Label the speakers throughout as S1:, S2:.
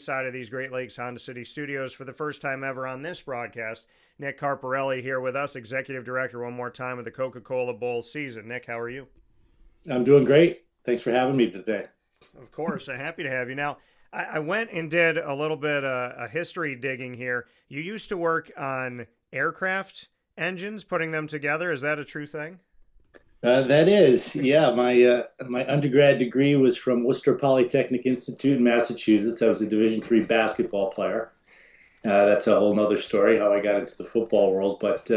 S1: inside of these Great Lakes Honda City studios for the first time ever on this broadcast. Nick Carparelli here with us, Executive Director one more time of the Coca-Cola Bowl season. Nick, how are you?
S2: I'm doing great. Thanks for having me today.
S1: Of course, happy to have you. Now, I went and did a little bit of history digging here. You used to work on aircraft engines, putting them together. Is that a true thing?
S2: That is, yeah. My undergrad degree was from Worcester Polytechnic Institute in Massachusetts. I was a Division III basketball player. That's a whole nother story how I got into the football world. But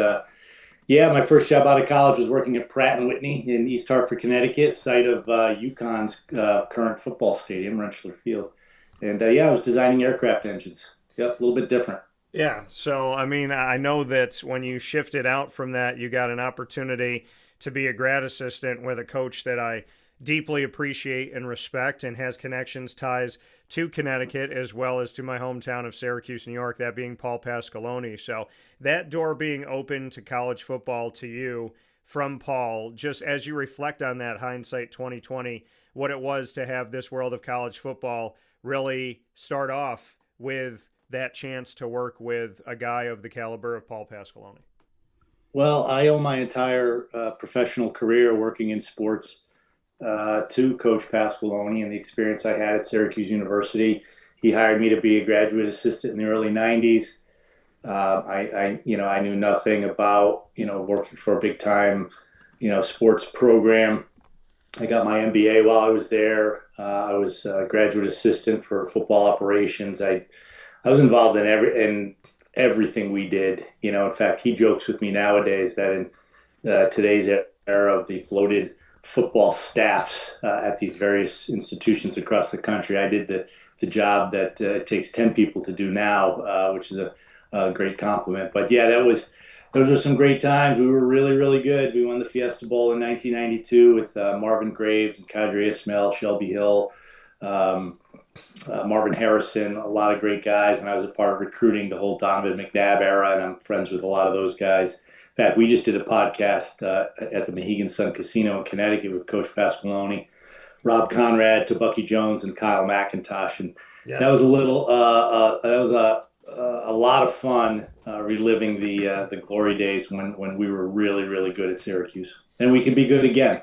S2: yeah, my first job out of college was working at Pratt and Whitney in East Hartford, Connecticut, site of UConn's current football stadium, Rensselaer Field. And yeah, I was designing aircraft engines. Yep, a little bit different.
S1: Yeah. So, I mean, I know that when you shifted out from that, you got an opportunity to be a grad assistant with a coach that I deeply appreciate and respect and has connections, ties to Connecticut as well as to my hometown of Syracuse, New York, that being Paul Pasqualoni. So that door being open to college football to you from Paul, just as you reflect on that hindsight 2020, what it was to have this world of college football really start off with that chance to work with a guy of the caliber of Paul Pasqualoni.
S2: Well, I owe my entire professional career working in sports to Coach Pasqualoni and the experience I had at Syracuse University. He hired me to be a graduate assistant in the early '90s. I knew nothing about working for a big time sports program. I got my MBA while I was there. I was a graduate assistant for football operations. I was involved in everything we did. In fact, he jokes with me nowadays that in today's era of the bloated football staffs at these various institutions across the country, I did the job that it takes 10 people to do now, which is a great compliment. But yeah, those were some great times. We were really, really good. We won the Fiesta Bowl in 1992 with Marvin Graves and Kadri Ismail, Shelby Hill, Marvin Harrison, a lot of great guys. And I was a part of recruiting the whole Donovan McNabb era, and I'm friends with a lot of those guys. In fact, we just did a podcast at the Mohegan Sun Casino in Connecticut with Coach Pasqualoni, Rob Conrad, Tabucky Jones, and Kyle McIntosh. And
S1: Yeah.
S2: that was a lot of fun reliving the glory days when we were really, really good at Syracuse. And we can be good again.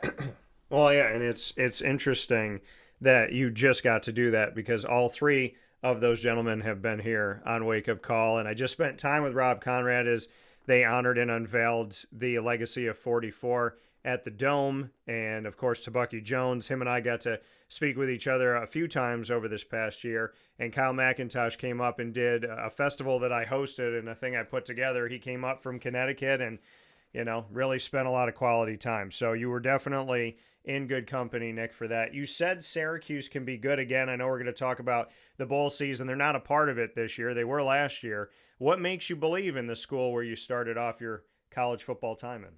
S1: Well, yeah, and it's interesting that you just got to do that because all three of those gentlemen have been here on Wake Up Call, and I just spent time with Rob Conrad as they honored and unveiled the legacy of 44 at the Dome, and of course Tabucky Jones. Him and I got to speak with each other a few times over this past year, and Kyle McIntosh came up and did a festival that I hosted and a thing I put together. He came up from Connecticut and really spent a lot of quality time. So you were definitely in good company, Nick, for that. You said Syracuse can be good again. I know we're going to talk about the bowl season. They're not a part of it this year. They were last year. What makes you believe in the school where you started off your college football time in?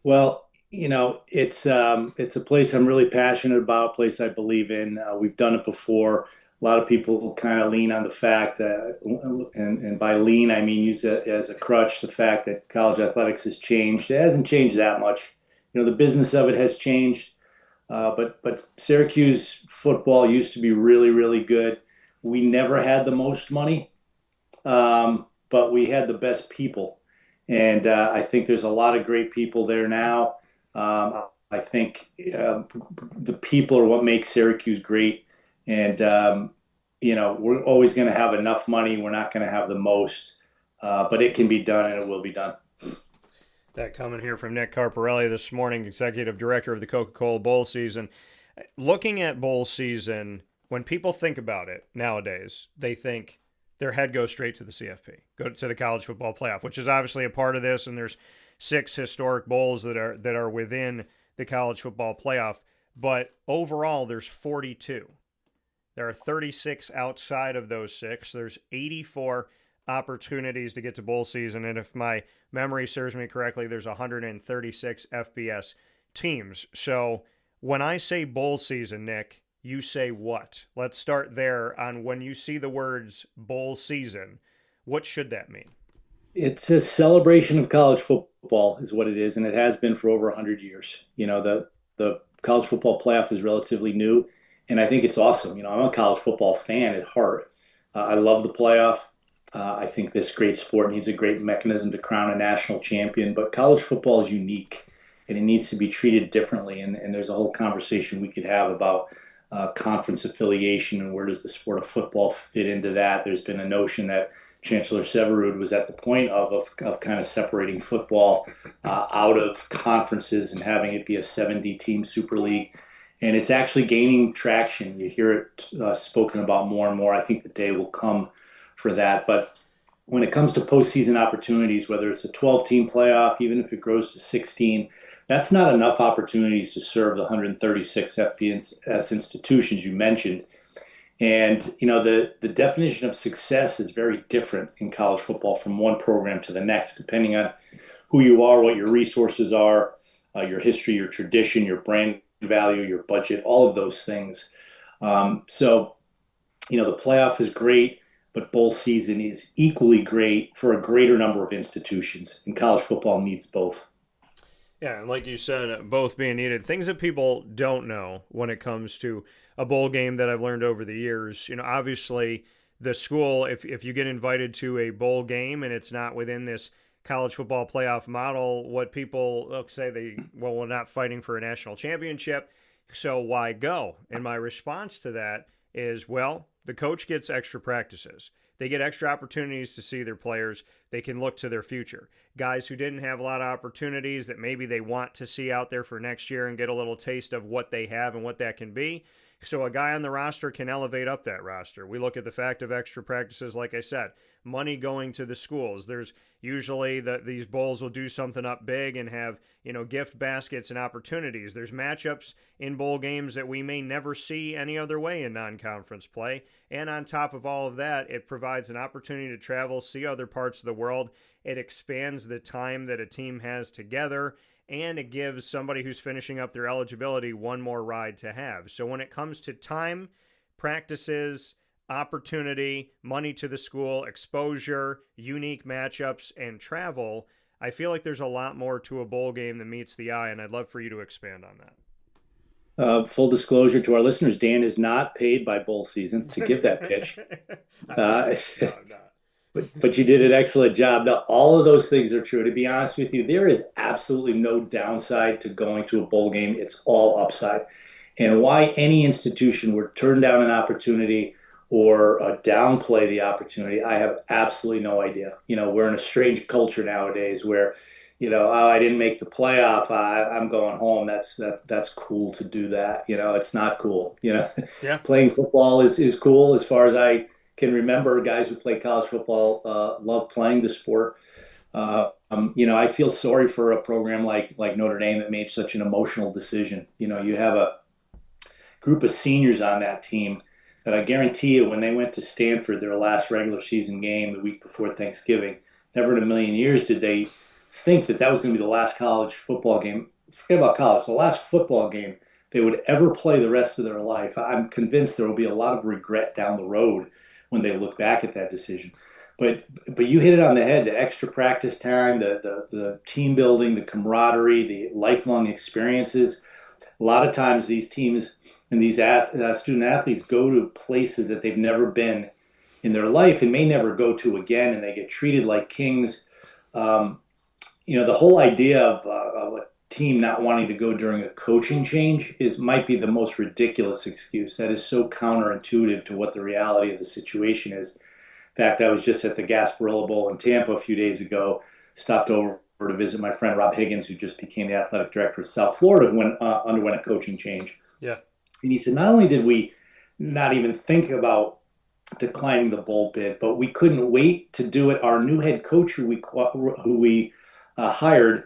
S2: Well, it's a place I'm really passionate about, a place I believe in. We've done it before. A lot of people kind of lean on the fact, and by lean I mean use it as a crutch, the fact that college athletics has changed. It hasn't changed that much. The business of it has changed, but Syracuse football used to be really, really good. We never had the most money, but we had the best people. And I think there's a lot of great people there now. I think the people are what makes Syracuse great. And, we're always going to have enough money. We're not going to have the most, but it can be done and it will be done.
S1: That coming here from Nick Carparelli this morning, Executive Director of the Coca-Cola Bowl season. Looking at bowl season, when people think about it nowadays, they think their head goes straight to the CFP, go to the college football playoff, which is obviously a part of this. And there's 6 historic bowls that are within the college football playoff. But overall, there's 42. There are 36 outside of those 6. There's 84 opportunities to get to bowl season. And if my memory serves me correctly, there's 136 FBS teams. So when I say bowl season, Nick, you say what? Let's start there on when you see the words bowl season. What should that mean?
S2: It's a celebration of college football is what it is, and it has been for over 100 years. The college football playoff is relatively new, and I think it's awesome. I'm a college football fan at heart. I love the playoff. I think this great sport needs a great mechanism to crown a national champion, but college football is unique and it needs to be treated differently. And there's a whole conversation we could have about conference affiliation and where does the sport of football fit into that. There's been a notion that Chancellor Severud was at the point of kind of separating football out of conferences and having it be a 70 team Super League. And it's actually gaining traction. You hear it spoken about more and more. I think the day will come for that. But when it comes to postseason opportunities, whether it's a 12-team playoff, even if it grows to 16, that's not enough opportunities to serve the 136 FBS institutions you mentioned. And, the definition of success is very different in college football from one program to the next, depending on who you are, what your resources are, your history, your tradition, your brand value, your budget, all of those things. The playoff is great, but bowl season is equally great for a greater number of institutions, and college football needs both.
S1: Yeah, and like you said, both being needed. Things that people don't know when it comes to a bowl game that I've learned over the years. Obviously, the school, if you get invited to a bowl game and it's not within this college football playoff model, what people say we're not fighting for a national championship, so why go? And my response to that is, well, the coach gets extra practices. They get extra opportunities to see their players. They can look to their future. Guys who didn't have a lot of opportunities that maybe they want to see out there for next year and get a little taste of what they have and what that can be. So a guy on the roster can elevate up that roster. We look at the fact of extra practices, like I said, money going to the schools. There's usually these bowls will do something up big and have, gift baskets and opportunities. There's matchups in bowl games that we may never see any other way in non-conference play. And on top of all of that, it provides an opportunity to travel, see other parts of the world. It expands the time that a team has together, and it gives somebody who's finishing up their eligibility one more ride to have. So when it comes to time, practices, opportunity, money to the school, exposure, unique matchups, and travel, I feel like there's a lot more to a bowl game than meets the eye, and I'd love for you to expand on
S2: Full disclosure to our listeners, Dan is not paid by bowl season to give that pitch.
S1: No, I'm not.
S2: But you did an excellent job. Now, all of those things are true. To be honest with you, there is absolutely no downside to going to a bowl game. It's all upside. And why any institution would turn down an opportunity or downplay the opportunity, I have absolutely no idea. We're in a strange culture nowadays where, oh, I didn't make the playoff. I'm going home. That's cool to do that. It's not cool.
S1: Yeah.
S2: Playing football is cool as far as I can remember. Guys who play college football love playing the sport. I feel sorry for a program like Notre Dame that made such an emotional decision. You have a group of seniors on that team that I guarantee you, when they went to Stanford, their last regular season game the week before Thanksgiving, never in a million years did they think that was going to be the last college football game. Forget about college, the last football game they would ever play the rest of their life. I'm convinced there will be a lot of regret down the road when they look back at that decision. But you hit it on the head. The extra practice time, the team building, the camaraderie, the lifelong experiences. A lot of times these teams and these student athletes go to places that they've never been in their life and may never go to again, and they get treated like kings. The whole idea of a team not wanting to go during a coaching change might be the most ridiculous excuse. That is so counterintuitive to what the reality of the situation is. In fact, I was just at the Gasparilla Bowl in Tampa a few days ago, stopped over to visit my friend Rob Higgins, who just became the athletic director of South Florida, who underwent a coaching change.
S1: Yeah.
S2: And he said, not only did we not even think about declining the bowl bid, but we couldn't wait to do it. Our new head coach, who we hired,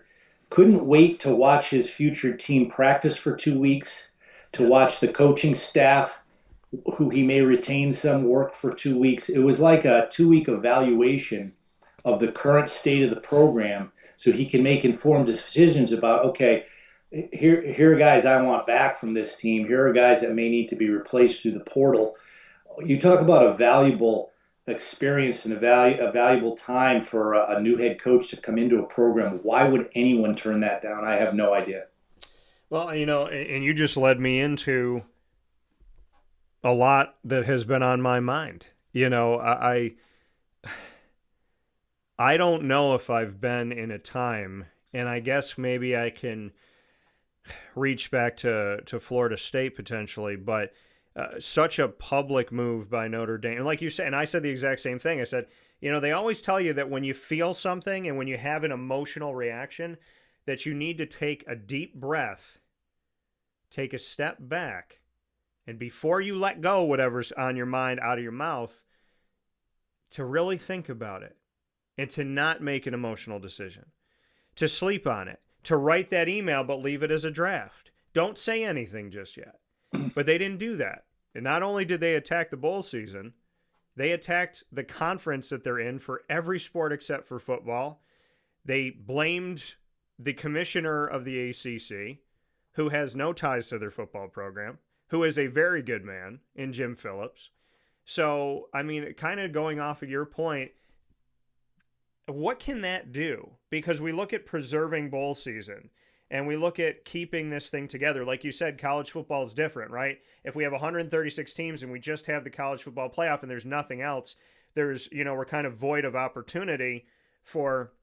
S2: couldn't wait to watch his future team practice for 2 weeks, to watch the coaching staff, who he may retain some, work for 2 weeks. It was like a 2-week evaluation of the current state of the program so he can make informed decisions about, okay, here are guys I want back from this team. Here are guys that may need to be replaced through the portal. You talk about a valuable experience and a valuable time for a new head coach to come into a program. Why would anyone turn that down? I have no idea.
S1: Well, and you just led me into a lot that has been on my mind. You know, I don't know if I've been in a time, and I guess maybe I can reach back to Florida State potentially, but such a public move by Notre Dame. And like you said, and I said the exact same thing. I said, you know, they always tell you that when you feel something and when you have an emotional reaction, that you need to take a deep breath, take a step back, and before you let go whatever's on your mind out of your mouth, to really think about it and to not make an emotional decision, to sleep on it, to write that email but leave it as a draft. Don't say anything just yet. But they didn't do that. And not only did they attack the bowl season, they attacked the conference that they're in for every sport except for football. They blamed the commissioner of the ACC, who has no ties to their football program, who is a very good man in Jim Phillips. So, I mean, kind of going off of your point, what can that do? Because we look at preserving bowl season and we look at keeping this thing together. Like you said, college football is different, right? If we have 136 teams and we just have the college football playoff and there's nothing else, we're kind of void of opportunity for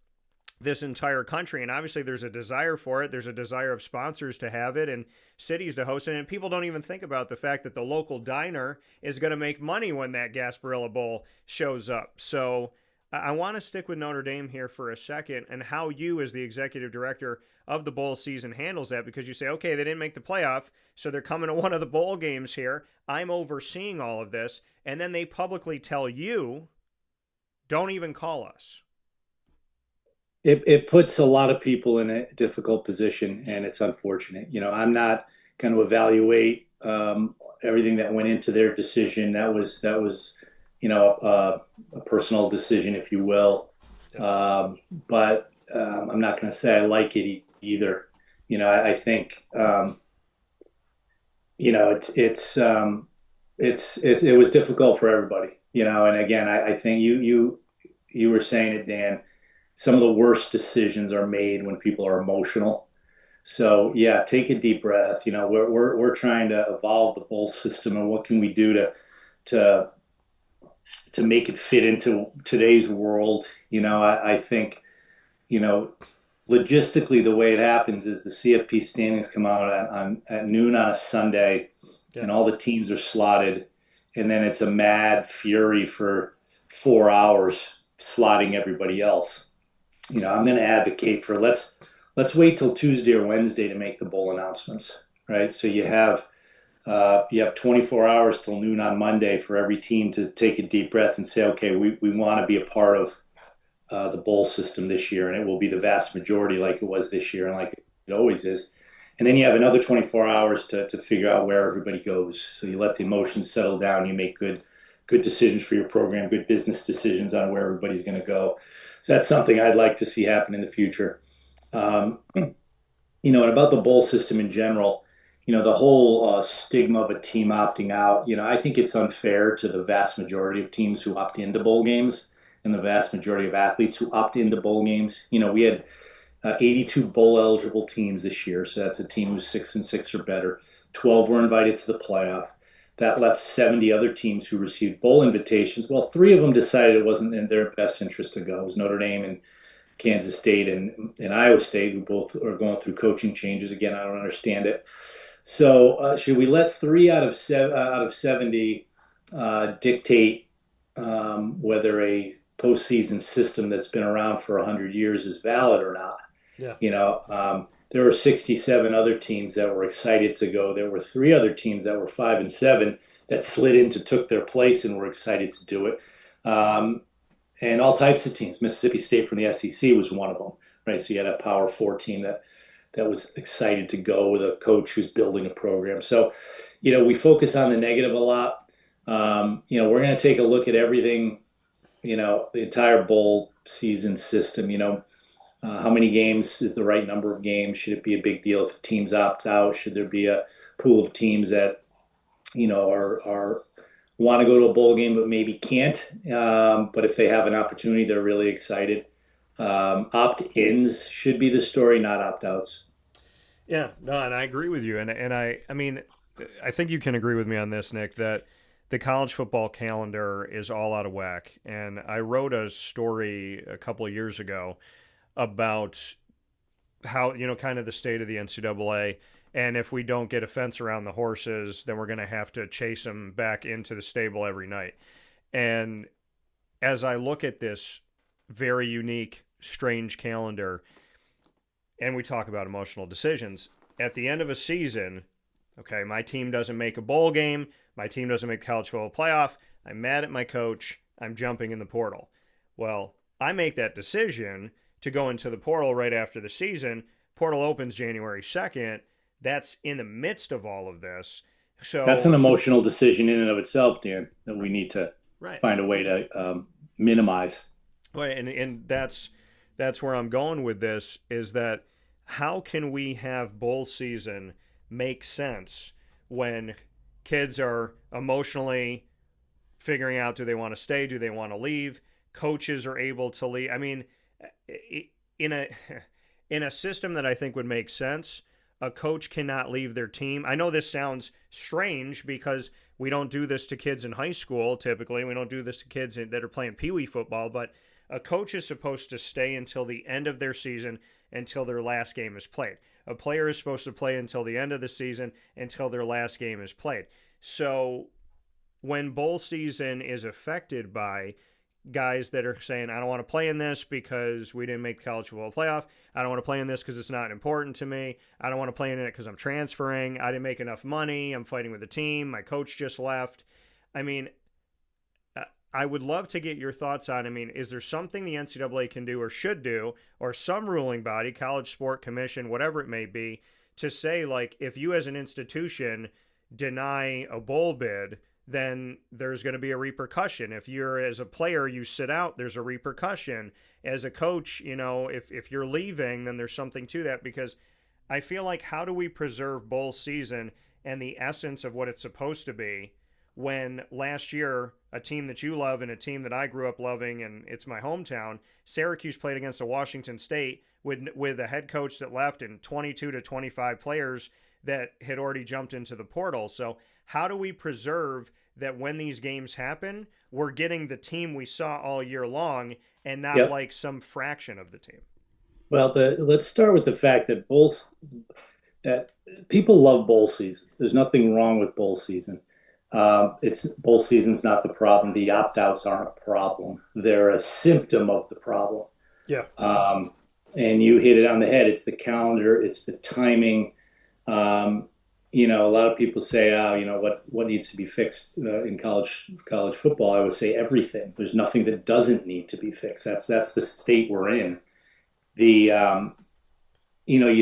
S1: this entire country. And obviously there's a desire for it. There's a desire of sponsors to have it and cities to host it. And people don't even think about the fact that the local diner is going to make money when that Gasparilla Bowl shows up. So I want to stick with Notre Dame here for a second and how you, as the executive director of the bowl season, handles that, because you say, okay, they didn't make the playoff, so they're coming to one of the bowl games here. I'm overseeing all of this. And then they publicly tell you, don't even call us.
S2: It puts a lot of people in a difficult position, and it's unfortunate. You know, I'm not going to evaluate everything that went into their decision. That was a personal decision, if you will. But I'm not going to say I like it either. You know, I think it was difficult for everybody. You know, and again, I think you were saying it, Dan. Some of the worst decisions are made when people are emotional. So yeah, take a deep breath. You know, we're trying to evolve the bowl system, and what can we do to make it fit into today's world? You know, I think, you know, logistically the way it happens is the CFP standings come out at noon on a Sunday, and all the teams are slotted, and then it's a mad fury for 4 hours slotting everybody else. You know, I'm going to advocate for let's wait till Tuesday or Wednesday to make the bowl announcements, right? So you have 24 hours till noon on Monday for every team to take a deep breath and say, okay, we want to be a part of the bowl system this year, and it will be the vast majority like it was this year and like it always is. And then you have another 24 hours to figure out where everybody goes. So you let the emotions settle down, you make good decisions for your program, good business decisions on where everybody's going to go. So that's something I'd like to see happen in the future. And about the bowl system in general, the whole stigma of a team opting out, I think it's unfair to the vast majority of teams who opt into bowl games and the vast majority of athletes who opt into bowl games. We had 82 bowl eligible teams this year. So that's a team who's 6-6 or better. 12 were invited to the playoff. That left 70 other teams who received bowl invitations. Well, 3 of them decided it wasn't in their best interest to go. It was Notre Dame and Kansas State and Iowa State, who both are going through coaching changes. Again, I don't understand it. So should we let 3 out of 70 dictate whether a postseason system that's been around for 100 years is valid or not?
S1: Yeah.
S2: There were 67 other teams that were excited to go. There were 3 other teams that were 5-7 that slid into, took their place, and were excited to do it. And all types of teams. Mississippi State from the SEC was one of them, right? So you had a Power 4 team that was excited to go with a coach who's building a program. So, we focus on the negative a lot. We're going to take a look at everything, the entire bowl season system. How many games is the right number of games? Should it be a big deal if a team's opts out? Should there be a pool of teams that, are want to go to a bowl game but maybe can't? But if they have an opportunity, they're really excited. Opt-ins should be the story, not opt-outs.
S1: Yeah, no, and I agree with you. And I mean, I think you can agree with me on this, Nick, that the college football calendar is all out of whack. And I wrote a story a couple of years ago about how, kind of the state of the NCAA. And if we don't get a fence around the horses, then we're going to have to chase them back into the stable every night. And as I look at this very unique, strange calendar, and we talk about emotional decisions, at the end of a season, okay, my team doesn't make a bowl game, my team doesn't make college football playoff, I'm mad at my coach, I'm jumping in the portal. Well, I make that decision to go into the portal right after the season. Portal opens January 2nd. That's in the midst of all of this. So
S2: That's an emotional decision in and of itself, Dan, that we need to find a way to minimize.
S1: Right, and that's where I'm going with this, is that how can we have bowl season make sense when kids are emotionally figuring out, do they want to stay, do they want to leave? Coaches are able to leave. I mean, in a system that I think would make sense, a coach cannot leave their team. I know this sounds strange because we don't do this to kids in high school typically. We don't do this to kids that are playing pee-wee football, but a coach is supposed to stay until the end of their season, until their last game is played. A player is supposed to play until the end of the season, until their last game is played. So when bowl season is affected by guys that are saying, I don't want to play in this because we didn't make the college football playoff. I don't want to play in this because it's not important to me. I don't want to play in it because I'm transferring. I didn't make enough money. I'm fighting with the team. My coach just left. I mean, I would love to get your thoughts on, I mean, is there something the NCAA can do or should do, or some ruling body, college sport commission, whatever it may be, to say, like, if you as an institution deny a bowl bid, then there's going to be a repercussion. If you're, as a player, you sit out, there's a repercussion. As a coach, if you're leaving, then there's something to that, because I feel like, how do we preserve bowl season and the essence of what it's supposed to be when last year a team that you love and a team that I grew up loving, and it's my hometown, Syracuse played against a Washington State with a head coach that left and 22 to 25 players that had already jumped into the portal. So how do we preserve that when these games happen, we're getting the team we saw all year long and not like some fraction of the team?
S2: Well, let's start with the fact that that people love bowl season. There's nothing wrong with bowl season. It's bowl season's not the problem. The opt-outs aren't a problem. They're a symptom of the problem.
S1: Yeah.
S2: And you hit it on the head. It's the calendar. It's the timing. A lot of people say, what needs to be fixed in college football? I would say everything. There's nothing that doesn't need to be fixed. That's the state we're in. You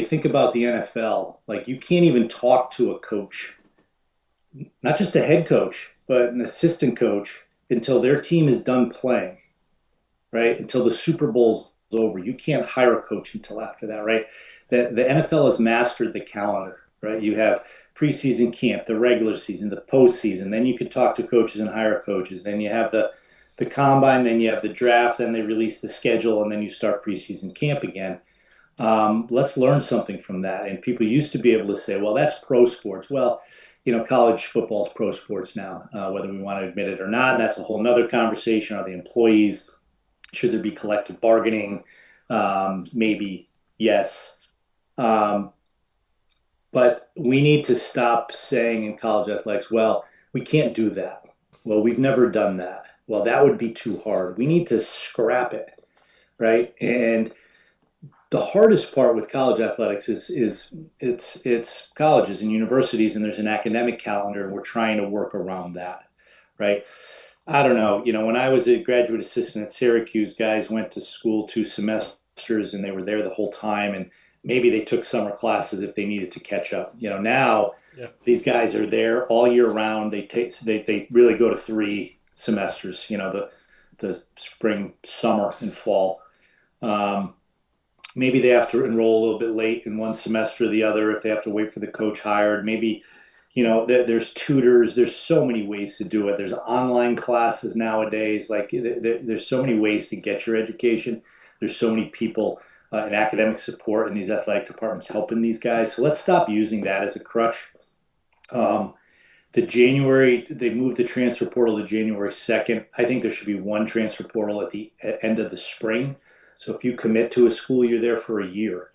S2: think about the NFL, like, you can't even talk to a coach, not just a head coach, but an assistant coach, until their team is done playing, right? Until the Super Bowl's over. You can't hire a coach until after that, right? The NFL has mastered the calendar, right? You have preseason camp, the regular season, the postseason. Then you could talk to coaches and hire coaches. Then you have the combine, then you have the draft, then they release the schedule, and then you start preseason camp again. Let's learn something from that. And people used to be able to say, well, that's pro sports. Well, college football is pro sports now, whether we want to admit it or not. And that's a whole nother conversation. Are the employees, should there be collective bargaining? Maybe yes. But we need to stop saying in college athletics, well, we can't do that. Well, we've never done that. Well, that would be too hard. We need to scrap it, right? And the hardest part with college athletics is it's colleges and universities, and there's an academic calendar, and we're trying to work around that, right? I don't know. When I was a graduate assistant at Syracuse, guys went to school 2 semesters, and they were there the whole time, and maybe they took summer classes if they needed to catch up. Now these guys are there all year round. They really go to 3 semesters. The spring, summer, and fall. Maybe they have to enroll a little bit late in one semester or the other if they have to wait for the coach hired. Maybe, there's tutors. There's so many ways to do it. There's online classes nowadays. Like, there's so many ways to get your education. There's so many people in academic support in these athletic departments helping these guys. So let's stop using that as a crutch. They moved the transfer portal to January 2nd. I think there should be one transfer portal at the end of the spring. So if you commit to a school, you're there for a year.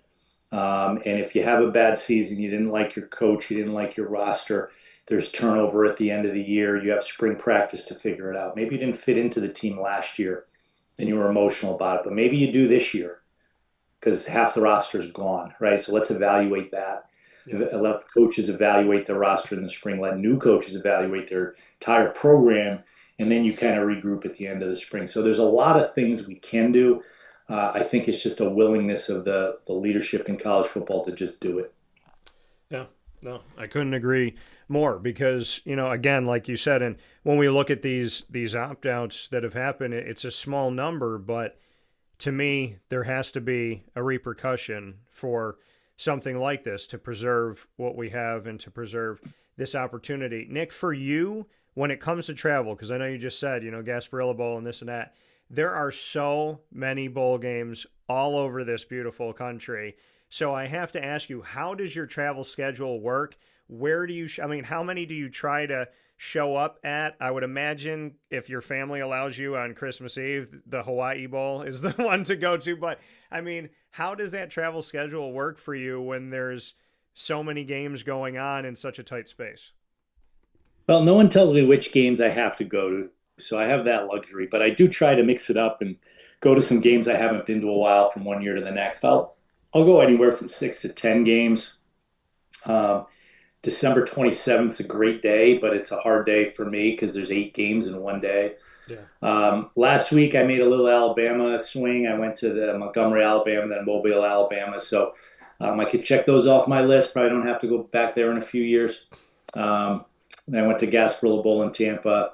S2: And if you have a bad season, you didn't like your coach, you didn't like your roster, there's turnover at the end of the year, you have spring practice to figure it out. Maybe you didn't fit into the team last year and you were emotional about it, but maybe you do this year because half the roster is gone, right? So let's evaluate that.
S1: Yeah.
S2: Let coaches evaluate their roster in the spring. Let new coaches evaluate their entire program, and then you kind of regroup at the end of the spring. So there's a lot of things we can do. I think it's just a willingness of the leadership in college football to just do it.
S1: Yeah, no, I couldn't agree more because, again, like you said, and when we look at these opt-outs that have happened, it's a small number, but to me, there has to be a repercussion for something like this to preserve what we have and to preserve this opportunity. Nick, for you, when it comes to travel, because I know you just said, Gasparilla Bowl and this and that, there are so many bowl games all over this beautiful country. So I have to ask you, how does your travel schedule work? Where do you, how many do you try to show up at? I would imagine if your family allows you on Christmas Eve, the Hawaii Bowl is the one to go to. But how does that travel schedule work for you when there's so many games going on in such a tight space?
S2: Well, no one tells me which games I have to go to, so I have that luxury. But I do try to mix it up and go to some games I haven't been to a while from one year to the next. I'll go anywhere from 6 to 10 games. December 27th is a great day, but it's a hard day for me because there's 8 games in one day.
S1: Yeah.
S2: Last week, I made a little Alabama swing. I went to the Montgomery, Alabama, then Mobile, Alabama. So I could check those off my list. Probably don't have to go back there in a few years. And I went to Gasparilla Bowl in Tampa.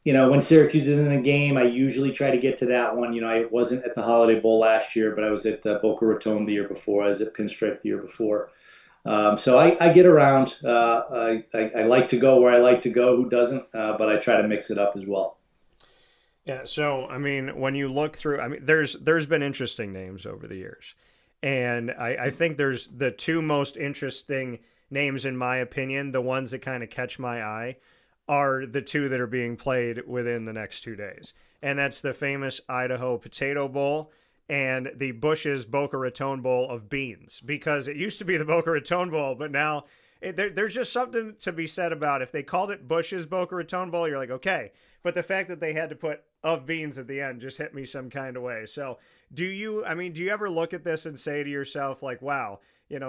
S2: When Syracuse is in a game, I usually try to get to that one. I wasn't at the Holiday Bowl last year, but I was at Boca Raton the year before. I was at Pinstripe the year before. So I get around. I like to go where I like to go. Who doesn't? But I try to mix it up as well.
S1: Yeah. So, when you look through, there's been interesting names over the years. And I think there's the two most interesting names, in my opinion, the ones that kind of catch my eye, are the two that are being played within the next 2 days. And that's the famous Idaho Potato Bowl and the Bush's Boca Raton Bowl of beans, because it used to be the Boca Raton Bowl, but now there's just something to be said about if they called it Bush's Boca Raton Bowl, you're like, okay. But the fact that they had to put of beans at the end just hit me some kind of way. So do you ever look at this and say to yourself, like, wow,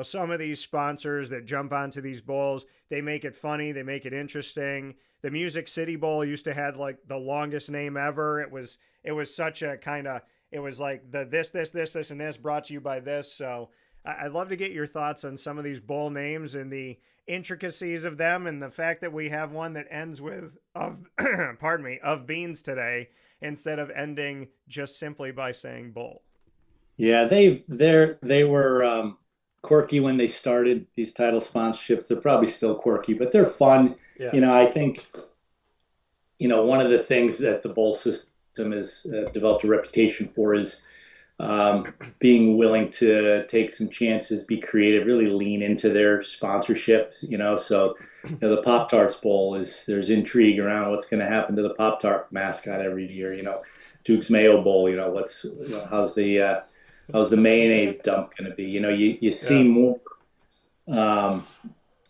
S1: some of these sponsors that jump onto these bowls, they make it funny, they make it interesting. The Music City Bowl used to have like the longest name ever. It was such a kind of, it was like the this, and this brought to you by this. So I'd love to get your thoughts on some of these bowl names and the intricacies of them, and the fact that we have one that ends with of beans today instead of ending just simply by saying bowl.
S2: Yeah, they were quirky when they started these title sponsorships. They're probably still quirky, but they're fun.
S1: Yeah.
S2: I think one of the things that the bowl system has developed a reputation for is being willing to take some chances, be creative, really lean into their sponsorship. So the Pop-Tarts Bowl there's intrigue around what's going to happen to the Pop-Tart mascot every year. Duke's Mayo Bowl. How's the mayonnaise dump going to be? You see more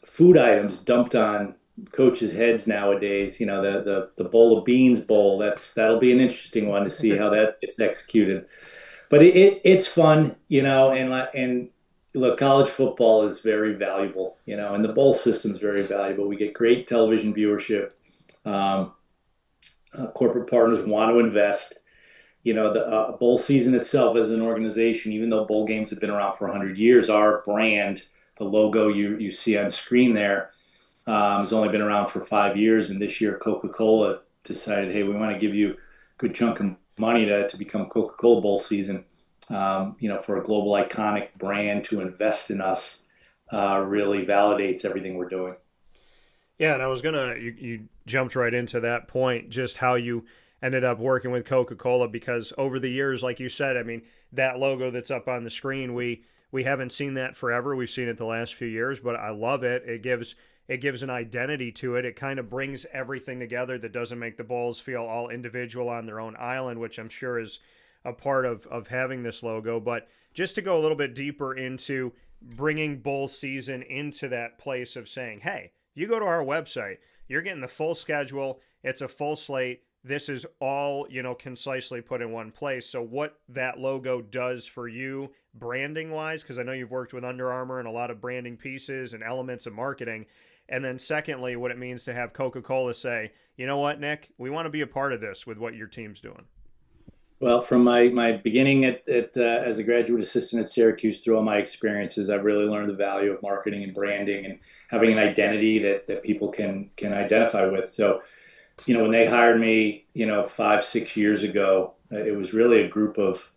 S2: food items dumped on coaches' heads nowadays. The bowl of beans bowl. That'll be an interesting one to see how that gets executed. But it's fun, and look, college football is very valuable, and the bowl system is very valuable. We get great television viewership. Corporate partners want to invest. The bowl season itself as an organization, even though bowl games have been around for 100 years, our brand, the logo you see on screen there, has only been around for 5 years. And this year, Coca-Cola decided, hey, we want to give you a good chunk of money to become Coca-Cola Bowl season, for a global iconic brand to invest in us, really validates everything we're doing.
S1: Yeah, and I was you jumped right into that point, just how you ended up working with Coca-Cola, because over the years, like you said, that logo that's up on the screen, we we haven't seen that forever. We've seen it the last few years, but I love it. It gives an identity to it. It kind of brings everything together that doesn't make the Bulls feel all individual on their own island, which I'm sure is a part of having this logo. But just to go a little bit deeper into bringing bowl season into that place of saying, hey, you go to our website, you're getting the full schedule. It's a full slate. This is all, concisely put in one place. So what that logo does for you branding wise, because I know you've worked with Under Armour and a lot of branding pieces and elements of marketing. And then secondly, what it means to have Coca-Cola say, you know what, Nick, we want to be a part of this with what your team's doing.
S2: Well, from my beginning as a graduate assistant at Syracuse through all my experiences, I've really learned the value of marketing and branding and having an identity that people can identify with. So, when they hired me, 5-6 years ago, it was really a group of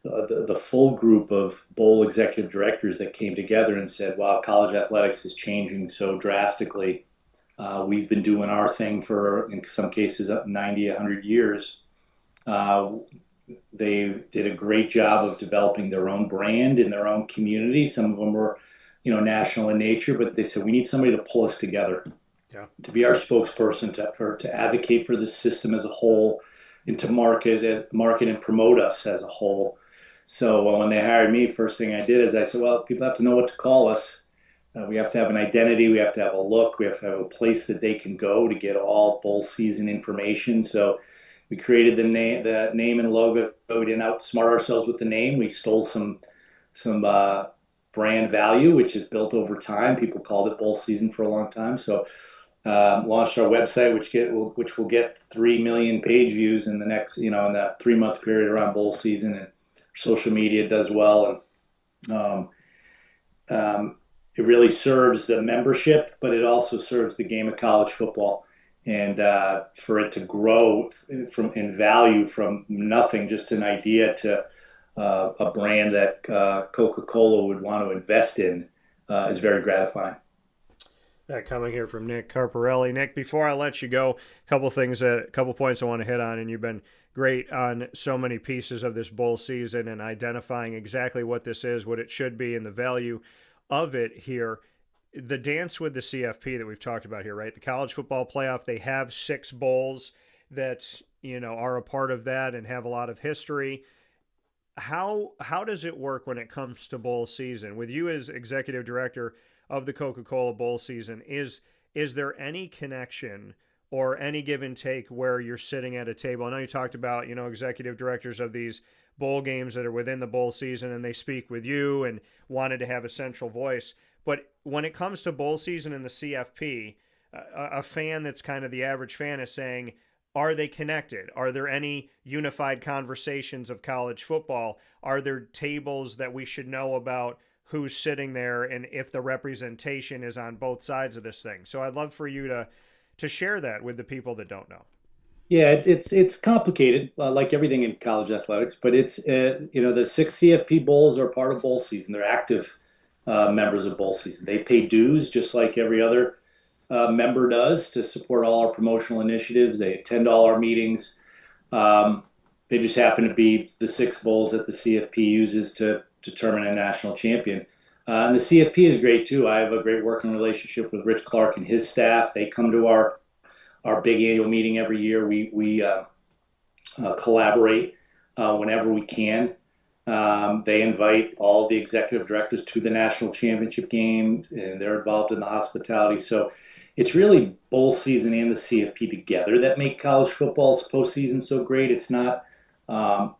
S2: the full group of bowl executive directors that came together and said, wow, college athletics is changing so drastically. We've been doing our thing for, in some cases, up 90, 100 years. They did a great job of developing their own brand in their own community. Some of them were, national in nature, but they said, we need somebody to pull us together, to be our spokesperson, to advocate for the system as a whole, and to market and promote us as a whole. So when they hired me, first thing I did is I said, well, people have to know what to call us. We have to have an identity. We have to have a look. We have to have a place that they can go to get all bowl season information. So we created the name and logo. We didn't outsmart ourselves with the name. We stole some brand value, which is built over time. People called it bowl season for a long time. So launched our website, which will get 3 million page views in the next, in that 3-month period around bowl season, and social media does well. And it really serves the membership, but it also serves the game of college football. And for it to grow in value from nothing, just an idea, to a brand that Coca-Cola would want to invest in is very gratifying.
S1: That coming here from Nick Carparelli. Nick, before I let you go, a couple points I want to hit on, and you've been great on so many pieces of this bowl season and identifying exactly what this is, what it should be, and the value of it here. The dance with the CFP that we've talked about here, right? The college football playoff, they have 6 bowls that, are a part of that and have a lot of history. How does it work when it comes to bowl season? With you as executive director of the Coca-Cola Bowl season, is there any connection or any give and take where you're sitting at a table? I know you talked about, executive directors of these bowl games that are within the bowl season, and they speak with you and wanted to have a central voice. But when it comes to bowl season and the CFP, a fan that's kind of the average fan is saying, are they connected? Are there any unified conversations of college football? Are there tables that we should know about who's sitting there and if the representation is on both sides of this thing? So I'd love for you to share that with the people that don't know.
S2: Yeah, it's complicated, like everything in college athletics, but it's the 6 CFP bowls are part of bowl season. They're active members of bowl season. They pay dues just like every other member does to support all our promotional initiatives. They attend all our meetings. They just happen to be the 6 bowls that the CFP uses to determine a national champion. And the CFP is great too. I have a great working relationship with Rich Clark and his staff. They come to our big annual meeting every year. We collaborate whenever we can. They invite all the executive directors to the national championship game, and they're involved in the hospitality. So it's really bowl season and the CFP together that make college football's postseason so great. It's not one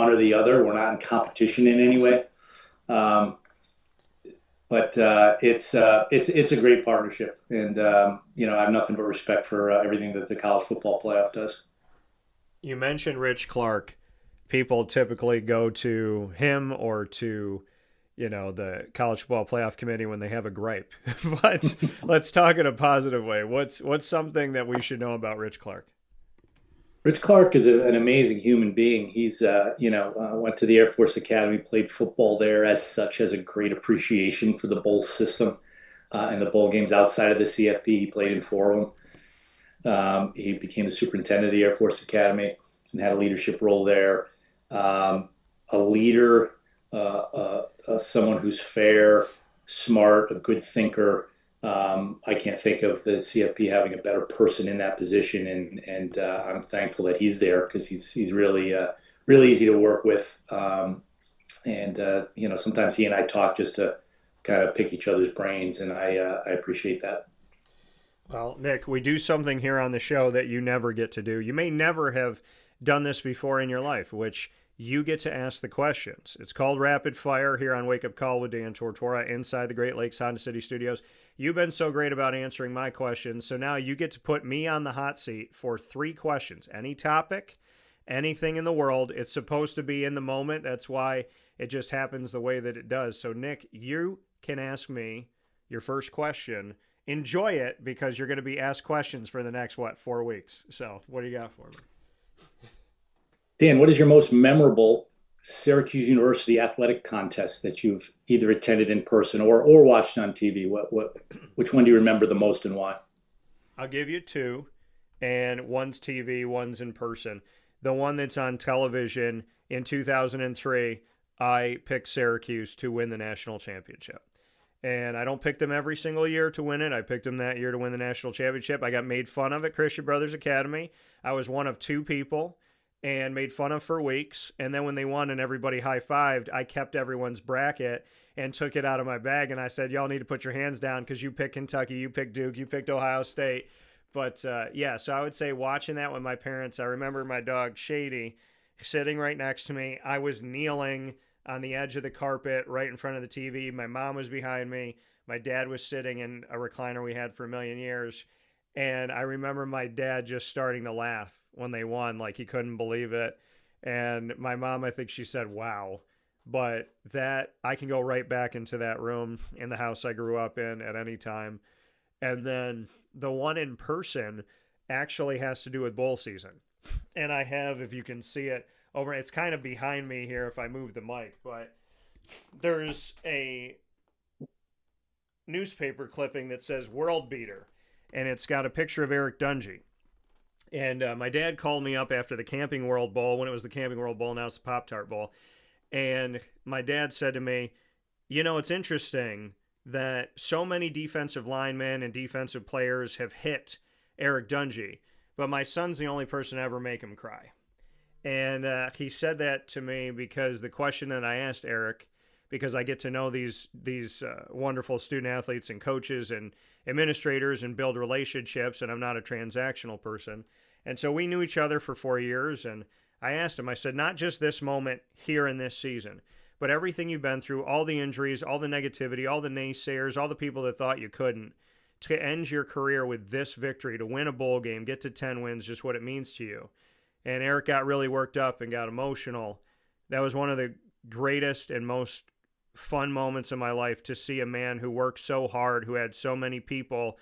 S2: or the other. We're not in competition in any way. But it's a great partnership, and I have nothing but respect for everything that the college football playoff does.
S1: You mentioned Rich Clark. People typically go to him or to, the college football playoff committee when they have a gripe. But let's talk in a positive way. What's something that we should know about Rich Clark?
S2: Rich Clark is an amazing human being. He's, went to the Air Force Academy, played football there. As such, has a great appreciation for the bowl system and the bowl games outside of the CFP. He played in 4 of them. He became the superintendent of the Air Force Academy and had a leadership role there. A leader, someone who's fair, smart, a good thinker. I can't think of the CFP having a better person in that position, and I'm thankful that he's there because he's really really easy to work with. And sometimes he and I talk just to kind of pick each other's brains, and I appreciate that.
S1: Well, Nick, we do something here on the show that you never get to do. You may never have done this before in your life, which you get to ask the questions. It's called Rapid Fire here on Wake Up Call with Dan Tortora inside the Great Lakes Honda City Studios. You've been so great about answering my questions, so now you get to put me on the hot seat for 3 questions. Any topic, anything in the world. It's supposed to be in the moment. That's why it just happens the way that it does. So, Nick, you can ask me your first question. Enjoy it because you're going to be asked questions for the next, 4 weeks. So, what do you got for me?
S2: Dan, what is your most memorable Syracuse University athletic contest that you've either attended in person or watched on TV? Which one do you remember the most and why?
S1: I'll give you 2, and one's TV, one's in person. The one that's on television in 2003, I picked Syracuse to win the national championship. And I don't pick them every single year to win it. I picked them that year to win the national championship. I got made fun of at Christian Brothers Academy. I was one of 2 people and made fun of for weeks. And then when they won and everybody high-fived, I kept everyone's bracket and took it out of my bag. And I said, y'all need to put your hands down because you picked Kentucky, you picked Duke, you picked Ohio State. But, so I would say watching that with my parents, I remember my dog Shady sitting right next to me. I was kneeling on the edge of the carpet right in front of the TV. My mom was behind me. My dad was sitting in a recliner we had for a million years. And I remember my dad just starting to laugh when they won, like he couldn't believe it. And my mom, I think she said, wow. But that, I can go right back into that room in the house I grew up in at any time. And then the one in person actually has to do with bowl season. And I have, if you can see it, over, it's kind of behind me here if I move the mic, but there's a newspaper clipping that says World Beater, and it's got a picture of Eric Dungy. And my dad called me up after the Camping World Bowl, when it was the Camping World Bowl, now it's the Pop-Tart Bowl. And my dad said to me, it's interesting that so many defensive linemen and defensive players have hit Eric Dungy, but my son's the only person to ever make him cry. And he said that to me because the question that I asked Eric, because I get to know these wonderful student athletes and coaches and administrators and build relationships, and I'm not a transactional person. And so we knew each other for 4 years, and I asked him, I said, not just this moment here in this season, but everything you've been through, all the injuries, all the negativity, all the naysayers, all the people that thought you couldn't, to end your career with this victory, to win a bowl game, get to 10 wins, just what it means to you. And Eric got really worked up and got emotional. That was one of the greatest and most fun moments of my life, to see a man who worked so hard, who had so many people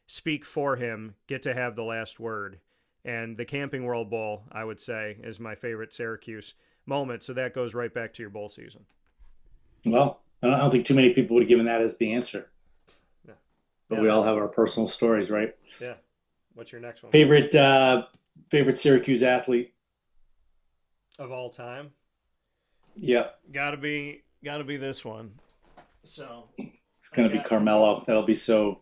S1: speak for him, get to have the last word. And the Camping World Bowl, I would say, is my favorite Syracuse moment. So that goes right back to your bowl season.
S2: Well, I don't think too many people would have given that as the answer.
S1: Yeah.
S2: But we all have our personal stories, right?
S1: Yeah. What's your next one?
S2: Favorite Syracuse athlete
S1: of all time?
S2: Yeah.
S1: Gotta be this one. So
S2: it's gonna be Carmelo. That'll be so.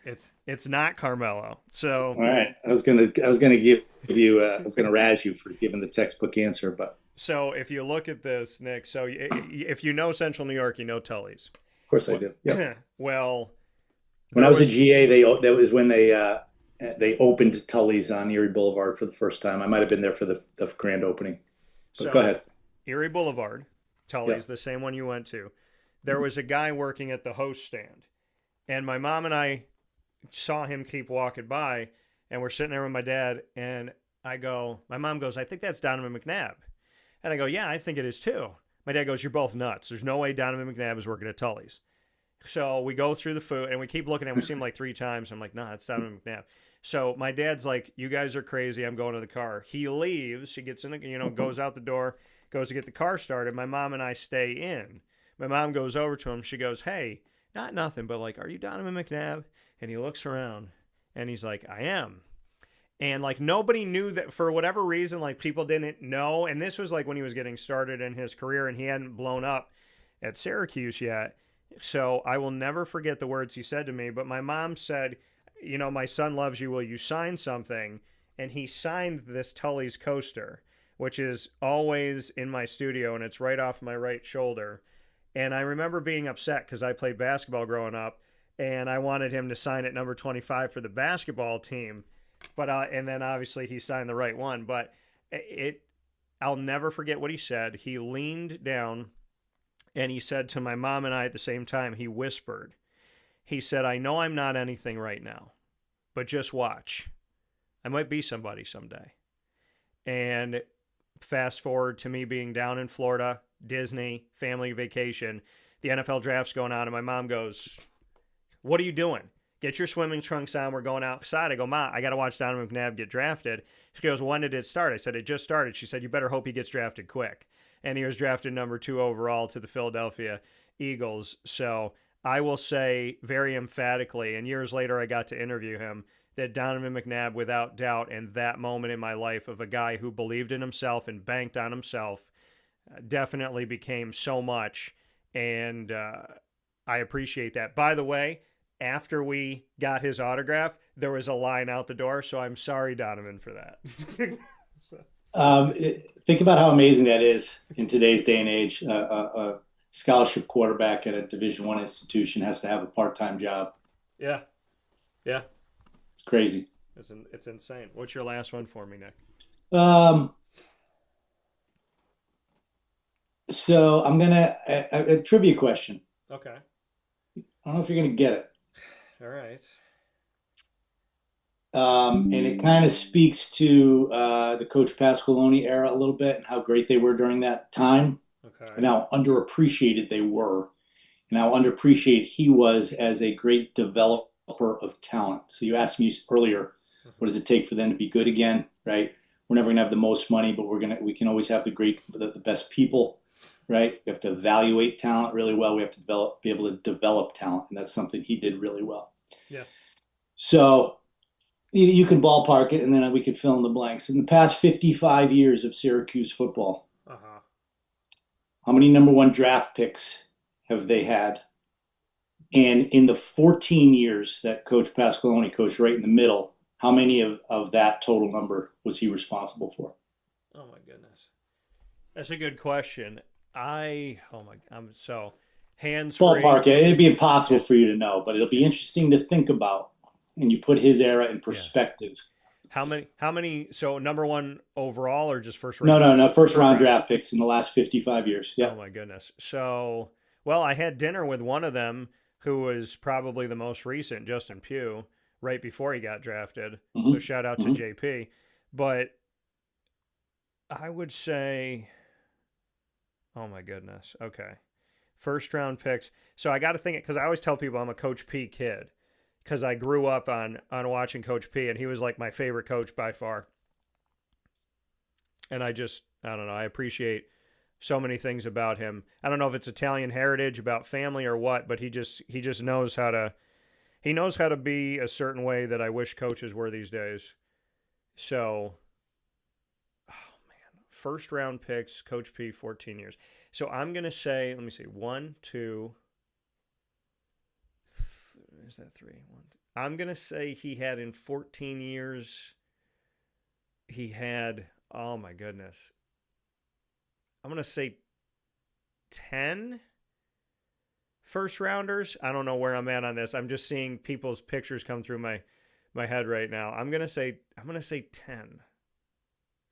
S1: It's not Carmelo. So
S2: all right, I was gonna give you. I was gonna razz you for giving the textbook answer, but
S1: so if you look at this, Nick. So if you know Central New York, you know Tully's.
S2: Of course, I do. Yeah.
S1: Well,
S2: when I was a GA, that was when they opened Tully's on Erie Boulevard for the first time. I might have been there for the grand opening. But so, go ahead.
S1: Erie Boulevard, Tully's, the same one you went to. There was a guy working at the host stand, and my mom and I saw him keep walking by, and we're sitting there with my dad, and my mom goes, I think that's Donovan McNabb. And I go, yeah, I think it is too. My dad goes, you're both nuts. There's no way Donovan McNabb is working at Tully's. So we go through the food, and we keep looking at him. We see him like 3 times. I'm like, nah, it's Donovan McNabb. So my dad's like, you guys are crazy. I'm going to the car. He leaves. He gets in the, goes out the door, goes to get the car started. My mom and I stay in. My mom goes over to him. She goes, hey, not nothing, but like, are you Donovan McNabb? And he looks around, and he's like, I am. And like nobody knew that for whatever reason, like people didn't know. And this was like when he was getting started in his career and he hadn't blown up at Syracuse yet. So I will never forget the words he said to me. But my mom said, you know, my son loves you. Will you sign something? And he signed this Tully's coaster, which is always in my studio and it's right off my right shoulder. And I remember being upset because I played basketball growing up and I wanted him to sign at number 25 for the basketball team. But and then obviously he signed the right one. But I'll never forget what he said. He leaned down and he said to my mom and I at the same time, he whispered, he said, I know I'm not anything right now, but just watch. I might be somebody someday. And fast forward to me being down in Florida, Disney, family vacation, the NFL draft's going on, and my mom goes, what are you doing? Get your swimming trunks on. We're going outside. I go, Ma, I got to watch Donovan McNabb get drafted. She goes, when did it start? I said, it just started. She said, you better hope he gets drafted quick. And he was drafted number 2 overall to the Philadelphia Eagles. So I will say very emphatically, and years later I got to interview him, that Donovan McNabb, without doubt, in that moment in my life of a guy who believed in himself and banked on himself, definitely became so much. And I appreciate that. By the way, after we got his autograph, there was a line out the door. So I'm sorry, Donovan, for that.
S2: Think about how amazing that is in today's day and age. A scholarship quarterback at a Division I institution has to have a part-time job.
S1: Yeah. Yeah.
S2: It's crazy.
S1: It's insane. What's your last one for me, Nick?
S2: So I'm going to, a trivia question.
S1: Okay.
S2: I don't know if you're going to get it.
S1: All right.
S2: And it kind of speaks to the Coach Pasqualoni era a little bit and how great they were during that time.
S1: Okay.
S2: And how underappreciated they were and how underappreciated he was as a great developer of talent. So you asked me earlier, what does it take for them to be good again, right? We're never going to have the most money, but we can always have the best people, right? We have to evaluate talent really well. We have to be able to develop talent. And that's something he did really well.
S1: Yeah.
S2: So you can ballpark it and then we can fill in the blanks. In the past 55 years of Syracuse football, how many number 1 draft picks have they had? And in the 14 years that Coach Pasqualoni coached right in the middle, how many of that total number was he responsible for?
S1: Oh my goodness. That's a good question. I'm so hands-free.
S2: Ballpark it. It'd be impossible for you to know, but it'll be interesting to think about. And you put his era in perspective.
S1: Yeah. How many, so number 1 overall or just first round?
S2: No. First round draft picks in the last 55 years. Yeah.
S1: Oh my goodness. So, well, I had dinner with one of them who was probably the most recent, Justin Pugh, right before he got drafted. Mm-hmm. So shout out to JP. But I would say, oh my goodness. Okay. First round picks. So I got to think it because I always tell people I'm a Coach P kid. Because I grew up on watching Coach P, and he was like my favorite coach by far. And I don't know, I appreciate so many things about him. I don't know if it's Italian heritage, about family or what, but he just knows how to be a certain way that I wish coaches were these days. So, oh man, first round picks, Coach P, 14 years. So I'm going to say, let me see, 1, 2, is that 3? 1, 2. I'm going to say he had in 14 years, he had, oh my goodness. I'm going to say 10 first rounders. I don't know where I'm at on this. I'm just seeing people's pictures come through my head right now. I'm going to say 10.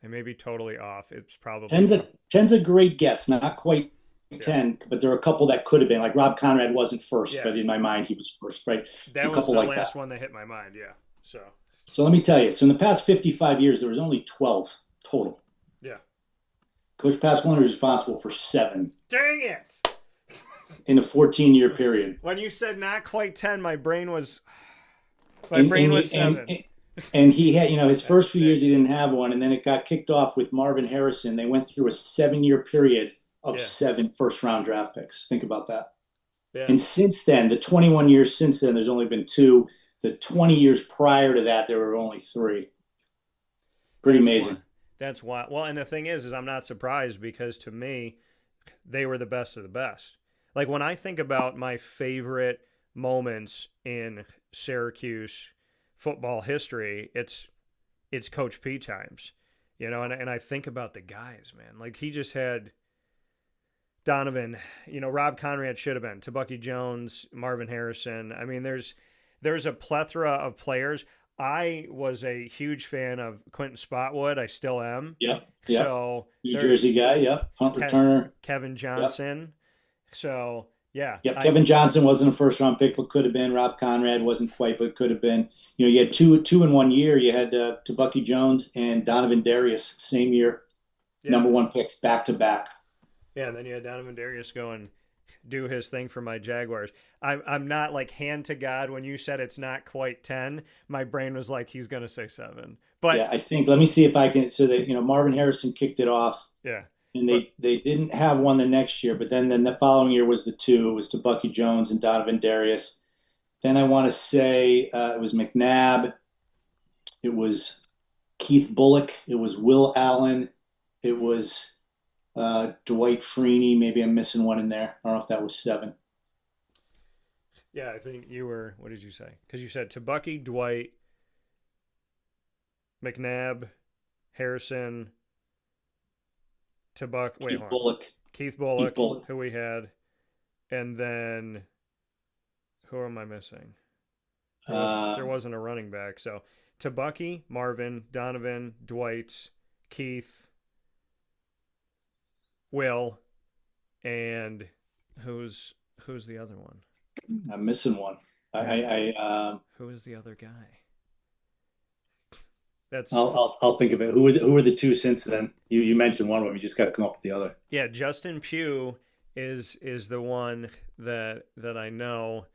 S1: I may be totally off. It's probably
S2: 10's a great guess. Not quite 10, but there are a couple that could have been. Like Rob Conrad wasn't first, but in my mind he was first, right?
S1: That was the last one that hit my mind, yeah. So
S2: let me tell you. So in the past 55 years, there was only 12 total.
S1: Yeah.
S2: Coach Pasqualoni was responsible for 7.
S1: Dang it!
S2: In a 14-year period.
S1: When you said not quite 10, my brain was 7.
S2: And he had, his first few years he didn't have one, and then it got kicked off with Marvin Harrison. They went through a 7-year period of 7 first-round draft picks. Think about that. Yeah. And since then, the 21 years since then, there's only been 2. The 20 years prior to that, there were only 3. Pretty amazing.
S1: That's why. Well, and the thing is I'm not surprised because to me, they were the best of the best. Like when I think about my favorite moments in Syracuse football history, it's Coach P times, and I think about the guys, man. Like he just had Donovan, Rob Conrad should have been, Tebucky Jones, Marvin Harrison. I mean, there's a plethora of players. I was a huge fan of Quentin Spotwood. I still am.
S2: Yep.
S1: So
S2: New Jersey guy. Yep. Punt returner.
S1: Kevin Johnson. Yep. So yeah.
S2: Yep. Kevin Johnson wasn't a first round pick, but could have been. Rob Conrad wasn't quite, but could have been. You had two in 1 year. You had Tebucky Jones and Donovan Darius same year, number 1 picks back to back.
S1: Yeah, and then you had Donovan Darius go and do his thing for my Jaguars. I'm not like hand to God when you said it's not quite 10. My brain was like he's gonna say 7. But
S2: yeah, I think let me see if I can. So that Marvin Harrison kicked it off.
S1: Yeah,
S2: and they didn't have one the next year, but then the following year was the 2. It was Tebucky Jones and Donovan Darius. Then I want to say it was McNabb. It was Keith Bullock. It was Will Allen. It was Dwight Freeney. Maybe I'm missing one in there. I don't know if that was 7.
S1: Yeah, I think you were. What did you say? Because you said Tebucky, Dwight, McNabb, Harrison, Keith Bullock, Keith Bullock, who we had, and then who am I missing? There wasn't a running back. So Tebucky, Marvin, Donovan, Dwight, Keith, Will, and who's the other one?
S2: I'm missing one.
S1: Who is the other guy? That's
S2: I'll think of it. Who are the 2 since then? You mentioned one of them. You just got to come up with the other.
S1: Yeah, Justin Pugh is the one that I know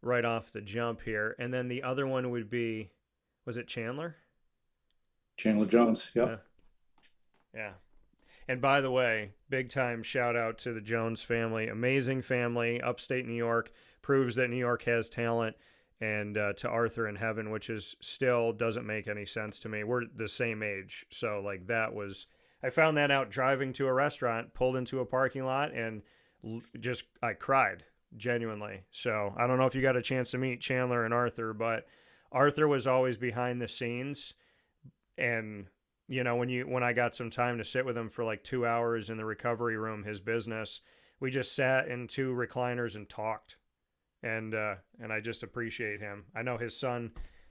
S1: right off the jump here, and then the other one would be, was it Chandler?
S2: Chandler Jones. Yep.
S1: Yeah. And by the way, big time shout out to the Jones family. Amazing family, upstate New York. Proves that New York has talent. And to Arthur in heaven, which is still doesn't make any sense to me. We're the same age. So like that was, I found that out driving to a restaurant, pulled into a parking lot, and I cried genuinely. So I don't know if you got a chance to meet Chandler and Arthur, but Arthur was always behind the scenes. And when I got some time to sit with him for like 2 hours in the recovery room, his business, we just sat in 2 recliners and talked. And I just appreciate him. I know his son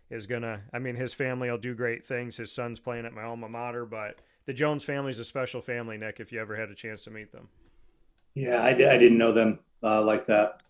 S1: is his family will do great things. His son's playing at my alma mater, but the Jones family is a special family, Nick, if you ever had a chance to meet them.
S2: Yeah, I didn't know them like that.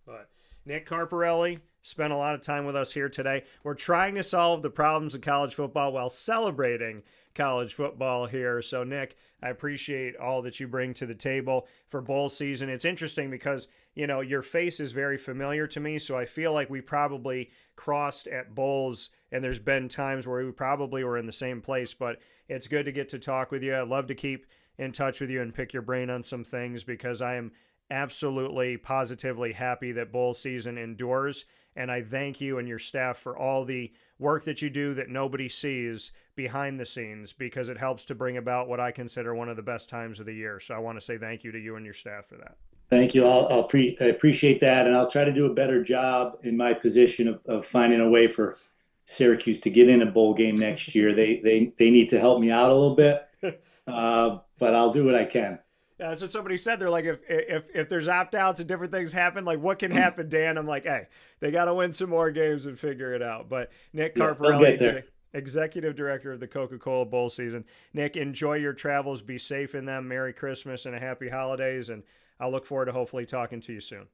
S1: But Nick Carparelli spent a lot of time with us here today. We're trying to solve the problems of college football while celebrating college football here. So, Nick, I appreciate all that you bring to the table for bowl season. It's interesting because, your face is very familiar to me, so I feel like we probably crossed at bowls, and there's been times where we probably were in the same place, but it's good to get to talk with you. I'd love to keep in touch with you and pick your brain on some things because I am absolutely, positively happy that bowl season endures, and I thank you and your staff for all the work that you do that nobody sees behind the scenes because it helps to bring about what I consider one of the best times of the year. So I want to say thank you to you and your staff for that.
S2: Thank you. I appreciate that, and I'll try to do a better job in my position of finding a way for Syracuse to get in a bowl game next year. They need to help me out a little bit, but I'll do what I can.
S1: Yeah, that's what somebody said. They're like, if there's opt-outs and different things happen, like what can happen, Dan? I'm like, hey, they got to win some more games and figure it out. But Nick Carparelli, Executive Director of the Coca-Cola Bowl season. Nick, enjoy your travels. Be safe in them. Merry Christmas and a happy holidays. And I'll look forward to hopefully talking to you soon.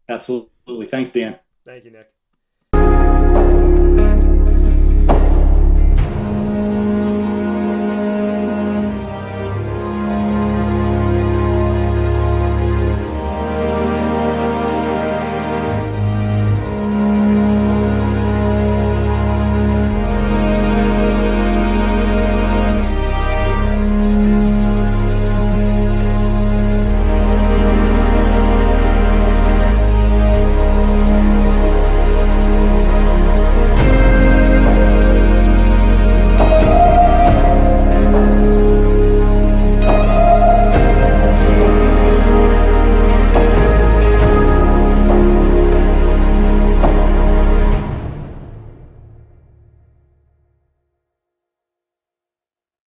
S2: Absolutely. Thanks, Dan.
S1: Thank you, Nick.